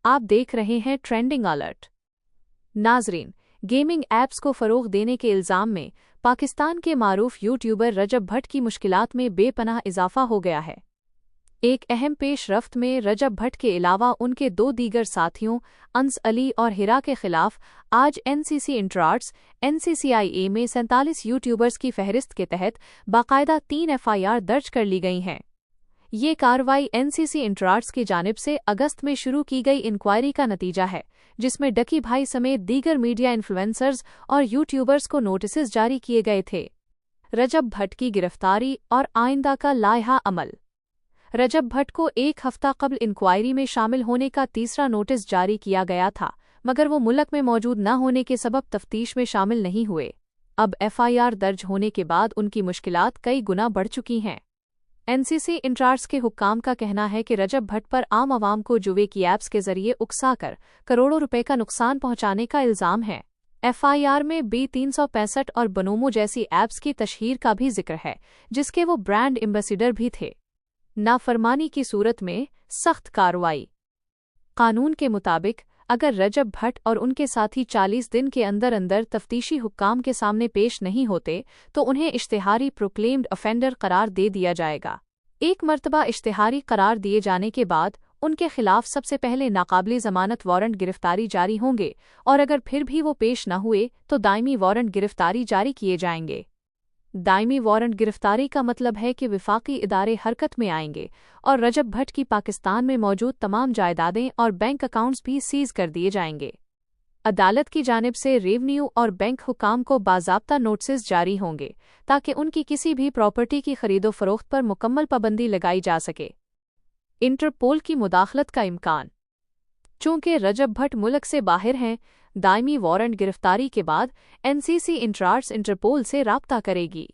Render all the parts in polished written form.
आप देख रहे हैं ट्रेंडिंग अलर्ट। नाजरीन, गेमिंग ऐप्स को फ़रोग़ देने के इल्ज़ाम में पाकिस्तान के मारूफ यूट्यूबर रजब भट्ट की मुश्किलात में बेपनाह इजाफा हो गया है। एक अहम पेशरफ्त में रजब भट्ट के अलावा उनके दो दीगर साथियों अंस अली और हिरा के खिलाफ आज एनसीसी इंट्रार्ट्स NCCIA में 47 यूट्यूबर्स की फहरिस्त के तहत बाकायदा 3 FIR दर्ज कर ली गई हैं। ये कार्रवाई एनसीसी इंट्रार्ट्स की जानिब से अगस्त में शुरू की गई इंक्वायरी का नतीजा है, जिसमें डकी भाई समेत दीगर मीडिया इन्फ्लुएंसर्स और यूट्यूबर्स को नोटिस जारी किए गए थे। रजब भट्ट की गिरफ्तारी और आइंदा का लायहा अमल। रजब भट्ट को एक हफ्ता कबल इंक्वायरी में शामिल होने का तीसरा नोटिस जारी किया गया था, मगर वो मुल्क में मौजूद न होने के सबब तफ्तीश में शामिल नहीं हुए। अब FIR दर्ज होने के बाद उनकी मुश्किलात कई गुना बढ़ चुकी हैं। एनसीसी इंट्रार्ट्स के हुक्काम का कहना है कि रजब भट्ट पर आम आवाम को जुए की ऐप्स के जरिए उकसाकर करोड़ों रुपए का नुकसान पहुंचाने का इल्ज़ाम है। FIR में B365 और बनोमो जैसी ऐप्स की तशहीर का भी जिक्र है, जिसके वो ब्रांड एम्बेसडर भी थे। नाफरमानी की सूरत में सख्त कार्रवाई। कानून के मुताबिक अगर रजब भट्ट और उनके साथी 40 दिन के अंदर अंदर तफ्तीशी हुक्काम के सामने पेश नहीं होते तो उन्हें इश्तिहारी प्रोक्लेम्ड ऑफेंडर करार दे दिया जाएगा। एक मर्तबा इश्तिहारी करार दिए जाने के बाद उनके खिलाफ सबसे पहले नाकाबिले ज़मानत वारंट गिरफ्तारी जारी होंगे और अगर फिर भी वो पेश न हुए तो दायमी वारंट गिरफ्तारी जारी किए जाएंगे। दायमी वारंट गिरफ्तारी का मतलब है कि विफाकी इदारे हरकत में आएंगे और रजब भट्ट की पाकिस्तान में मौजूद तमाम जायदादें और बैंक अकाउंट्स भी सीज कर दिए जाएंगे। अदालत की जानिब से रेवन्यू और बैंक हुकाम को बाज़ाब्ता नोटिस जारी होंगे ताकि उनकी किसी भी प्रॉपर्टी की खरीदो फरोख्त पर मुकम्मल पाबंदी लगाई जा सके। इंटरपोल की मुदाखलत का इम्कान। चूंकि रजब भट्ट मुल्क से बाहर हैं, दायमी वारंट गिरफ्तारी के बाद एनसीसी इंट्रार्ट्स इंटरपोल से राब्ता करेगी।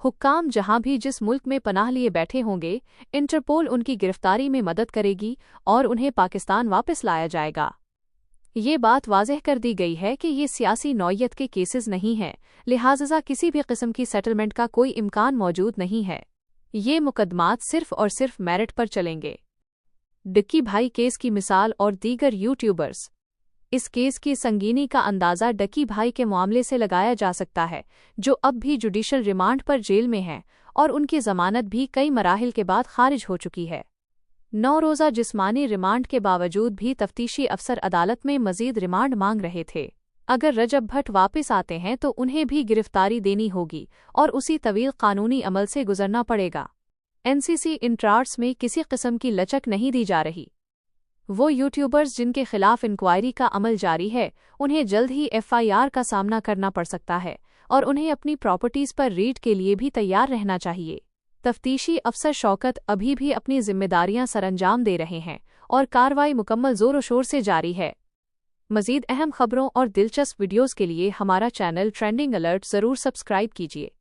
हुक्काम जहां भी जिस मुल्क में पनाह लिए बैठे होंगे, इंटरपोल उनकी गिरफ्तारी में मदद करेगी और उन्हें पाकिस्तान वापस लाया जाएगा। ये बात वाज़ेह कर दी गई है कि ये सियासी नौयत के केसेस नहीं हैं, लिहाजा किसी भी किस्म की सेटलमेंट का कोई इम्कान मौजूद नहीं है। ये मुकदमात सिर्फ और सिर्फ मेरिट पर चलेंगे। डक्की भाई केस की मिसाल और दीगर यूट्यूबर्स। इस केस की संगीनी का अंदाज़ा डक्की भाई के मामले से लगाया जा सकता है, जो अब भी जुडिशल रिमांड पर जेल में हैं और उनकी जमानत भी कई मराहिल के बाद खारिज हो चुकी है। 9 रोज़ा जिस्मानी रिमांड के बावजूद भी तफ्तीशी अफसर अदालत में मजीद रिमांड मांग रहे थे। अगर रजब भट्ट वापस आते हैं तो उन्हें भी गिरफ्तारी देनी होगी और उसी तवील कानूनी अमल से गुजरना पड़ेगा। एनसीसी इंट्रार्ट्स में किसी किस्म की लचक नहीं दी जा रही। वो यूट्यूबर्स जिनके खिलाफ इंक्वायरी का अमल जारी है, उन्हें जल्द ही FIR का सामना करना पड़ सकता है और उन्हें अपनी प्रॉपर्टीज़ पर रेड के लिए भी तैयार रहना चाहिए। तफ्तीशी अफसर शौकत अभी भी अपनी जिम्मेदारियां सरअंजाम दे रहे हैं और कार्रवाई मुकम्मल जोर शोर से जारी है। मज़ीद अहम खबरों और दिलचस्प वीडियोज़ के लिए हमारा चैनल ट्रेंडिंग अलर्ट ज़रूर सब्सक्राइब कीजिए।